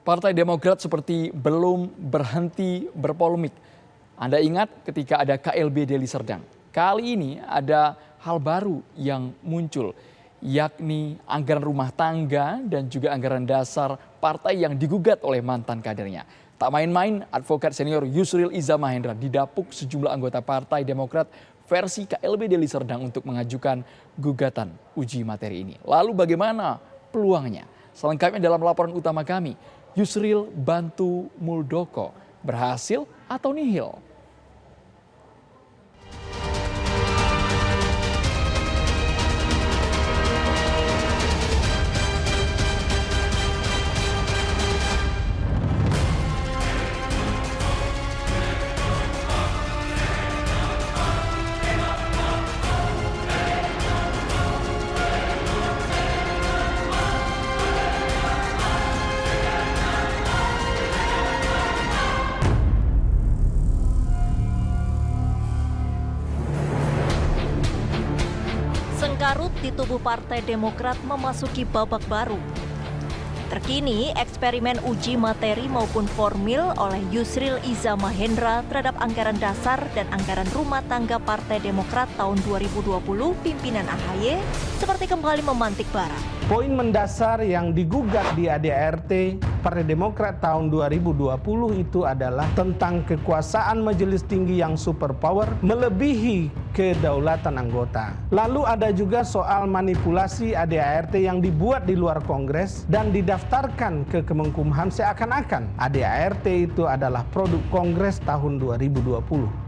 Partai Demokrat seperti belum berhenti berpolemik. Anda ingat ketika ada KLB Deli Serdang. Kali ini ada hal baru yang muncul, yakni anggaran rumah tangga dan juga anggaran dasar partai yang digugat oleh mantan kadernya. Tak main-main, advokat senior Yusril Iza Mahendra didapuk sejumlah anggota Partai Demokrat versi KLB Deli Serdang untuk mengajukan gugatan uji materi ini. Lalu bagaimana peluangnya? Selengkapnya dalam laporan utama kami. Yusril Bantu Muldoko, berhasil atau nihil? Sengkarut di tubuh Partai Demokrat memasuki babak baru. Terkini, eksperimen uji materi maupun formil oleh Yusril Iza Mahendra terhadap anggaran dasar dan anggaran rumah tangga Partai Demokrat tahun 2020 pimpinan AHY seperti kembali memantik bara. Poin mendasar yang digugat di ADART Partai Demokrat tahun 2020 itu adalah tentang kekuasaan majelis tinggi yang superpower melebihi kedaulatan anggota. Lalu ada juga soal manipulasi ADART yang dibuat di luar Kongres dan didaftarkan ke Kemenkumham seakan-akan ADART itu adalah produk Kongres tahun 2020.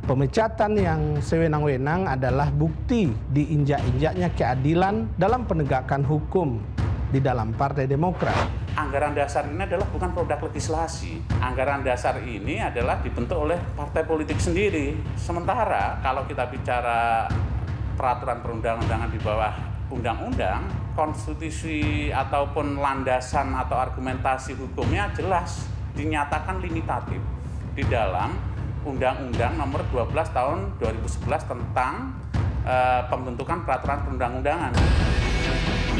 Pemecatan yang sewenang-wenang adalah bukti diinjak-injaknya keadilan dalam penegakan hukum di dalam Partai Demokrat. Anggaran dasar ini adalah bukan produk legislasi. Anggaran dasar ini adalah dibentuk oleh partai politik sendiri. Sementara kalau kita bicara peraturan perundang-undangan di bawah undang-undang, konstitusi ataupun landasan atau argumentasi hukumnya jelas dinyatakan limitatif di dalam Undang-Undang Nomor 12 Tahun 2011 tentang pembentukan peraturan perundang-undangan.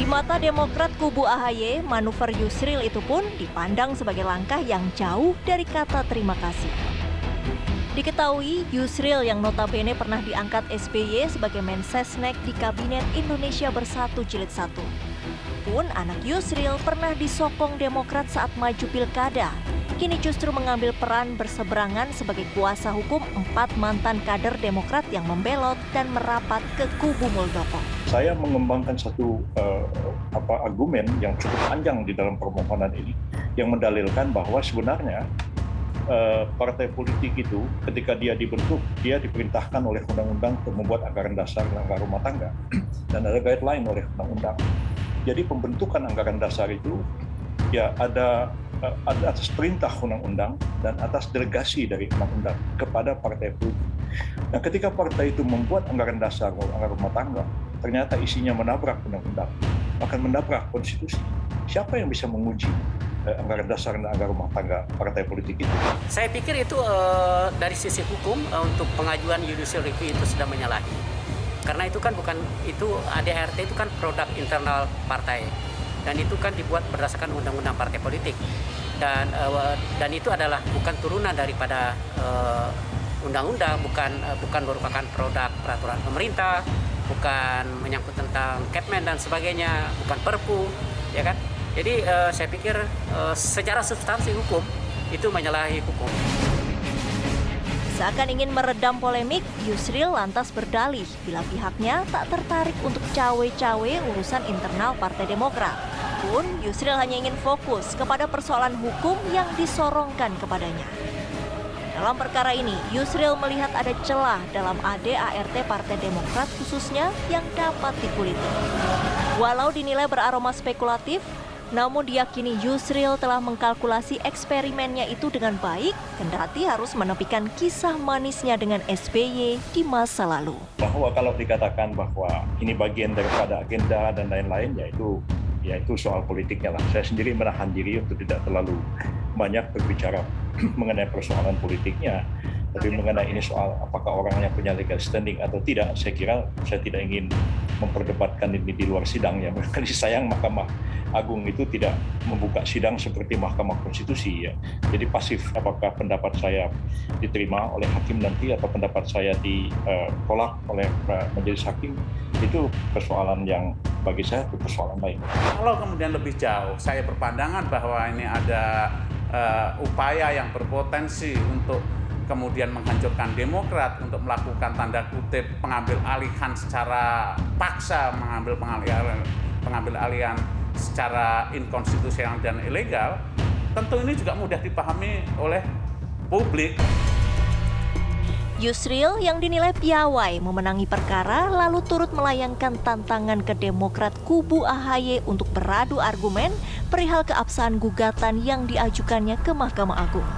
Di mata Demokrat kubu AHY, manuver Yusril itu pun dipandang sebagai langkah yang jauh dari kata terima kasih. Diketahui, Yusril yang notabene pernah diangkat SBY sebagai Mensesnek di Kabinet Indonesia Bersatu Jilid 1. Pun anak Yusril pernah disokong Demokrat saat maju pilkada. Kini justru mengambil peran berseberangan sebagai kuasa hukum 4 mantan kader Demokrat yang membelot dan merapat ke kubu Muldoko. Saya mengembangkan satu argumen yang cukup panjang di dalam permohonan ini yang mendalilkan bahwa sebenarnya partai politik itu ketika dia dibentuk, dia diperintahkan oleh undang-undang untuk membuat anggaran dasar dan anggaran rumah tangga dan ada guideline oleh undang-undang. Jadi pembentukan anggaran dasar itu ya ada atas perintah undang-undang dan atas delegasi dari undang-undang kepada partai politik. Nah, ketika partai itu membuat anggaran dasar atau anggaran rumah tangga, ternyata isinya menabrak undang-undang, akan menabrak konstitusi. Siapa yang bisa menguji anggaran dasar dan anggaran rumah tangga partai politik itu? Saya pikir itu dari sisi hukum untuk pengajuan judicial review itu sudah menyalahi. Karena itu kan ADART itu kan produk internal partai. Dan itu kan dibuat berdasarkan undang-undang partai politik dan itu adalah bukan turunan daripada undang-undang, bukan merupakan produk peraturan pemerintah, bukan menyangkut tentang Kepmen dan sebagainya, bukan Perpu, ya kan? Jadi saya pikir secara substansi hukum itu menyalahi hukum. Seakan ingin meredam polemik, Yusril lantas berdalih bila pihaknya tak tertarik untuk cawe-cawe urusan internal Partai Demokrat. Pun Yusril hanya ingin fokus kepada persoalan hukum yang disorongkan kepadanya. Dalam perkara ini, Yusril melihat ada celah dalam ADART Partai Demokrat khususnya yang dapat dikuliti. Walau dinilai beraroma spekulatif, namun diyakini Yusril telah mengkalkulasi eksperimennya itu dengan baik, kendati harus menepikan kisah manisnya dengan SBY di masa lalu. Bahwa kalau dikatakan bahwa ini bagian daripada agenda dan lain-lain, yaitu soal politiknya lah. Saya sendiri menahan diri untuk tidak terlalu banyak berbicara mengenai persoalan politiknya. Tapi mengenai ini soal apakah orangnya punya legal standing atau tidak, saya kira saya tidak ingin memperdebatkan ini di luar sidang ya. Barangkali sayang Mahkamah Agung itu tidak membuka sidang seperti Mahkamah Konstitusi ya. Jadi pasif apakah pendapat saya diterima oleh hakim nanti atau pendapat saya ditolak oleh majelis hakim, itu persoalan yang bagi saya itu persoalan lain. Kalau kemudian lebih jauh, saya berpandangan bahwa ini ada upaya yang berpotensi untuk kemudian menghancurkan Demokrat, untuk melakukan tanda kutip pengambil alihan secara paksa, pengambil alihan secara inkonstitusional dan ilegal, tentu ini juga mudah dipahami oleh publik. Yusril yang dinilai piawai memenangi perkara lalu turut melayangkan tantangan ke Demokrat kubu AHY untuk beradu argumen perihal keabsahan gugatan yang diajukannya ke Mahkamah Agung.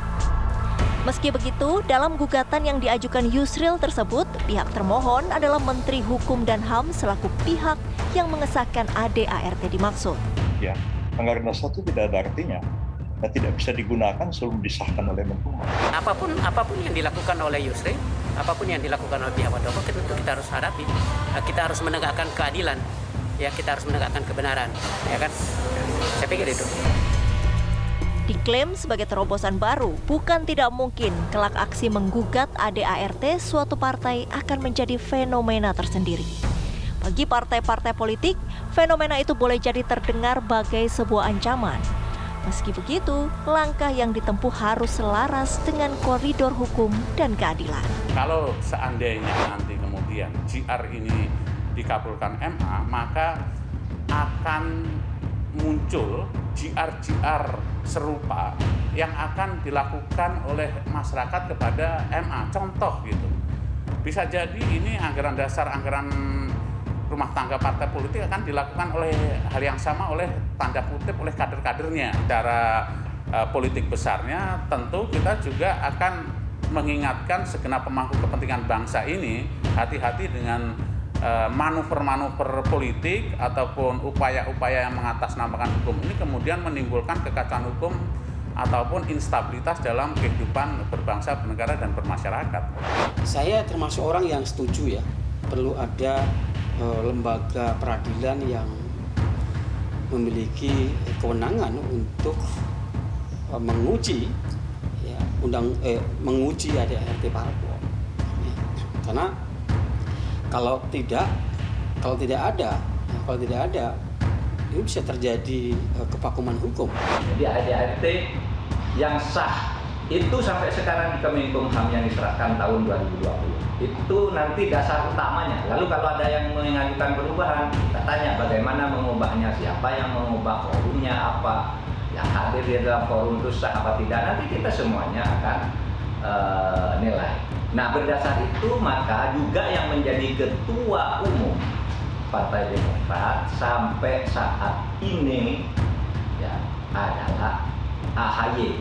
Meski begitu, dalam gugatan yang diajukan Yusril tersebut, pihak termohon adalah Menteri Hukum dan HAM selaku pihak yang mengesahkan ADART dimaksud. Ya, anggaran dasar itu tidak ada artinya dan tidak bisa digunakan sebelum disahkan oleh Menkumham. Apapun yang dilakukan oleh Yusril, apapun yang dilakukan oleh pihak Muldoko, kita harus hadapi. Kita harus menegakkan keadilan, ya, kita harus menegakkan kebenaran, ya kan? Saya pikir itu. Diklaim sebagai terobosan baru, bukan tidak mungkin kelak aksi menggugat ADART suatu partai akan menjadi fenomena tersendiri. Bagi partai-partai politik, fenomena itu boleh jadi terdengar bagai sebuah ancaman. Meski begitu, langkah yang ditempuh harus selaras dengan koridor hukum dan keadilan. Kalau seandainya nanti kemudian JR ini dikabulkan MA, maka akan muncul JR serupa yang akan dilakukan oleh masyarakat kepada MA. Contoh gitu, bisa jadi ini anggaran dasar, anggaran rumah tangga partai politik akan dilakukan oleh hal yang sama oleh tanda kutip oleh kader-kadernya. Secara politik besarnya tentu kita juga akan mengingatkan segenap pemangku kepentingan bangsa ini hati-hati dengan manuver-manuver politik ataupun upaya-upaya yang mengatasnamakan hukum ini kemudian menimbulkan kekacauan hukum ataupun instabilitas dalam kehidupan berbangsa, bernegara, dan bermasyarakat. Saya termasuk orang yang setuju ya, perlu ada lembaga peradilan yang memiliki kewenangan untuk menguji ya, menguji ADART parpol. Ya. Karena kalau tidak ada, ini bisa terjadi kevakuman hukum. Jadi ADART yang sah itu sampai sekarang di Kemenkumham yang diserahkan tahun 2020 itu nanti dasar utamanya. Lalu kalau ada yang mengajukan perubahan, kita tanya bagaimana mengubahnya, siapa yang mengubah, forumnya apa, yang hadir di dalam forum itu sah apa tidak, nanti kita semuanya akan nilai. Nah, berdasar itu maka juga yang menjadi ketua umum Partai Demokrat sampai saat ini ya adalah AHY.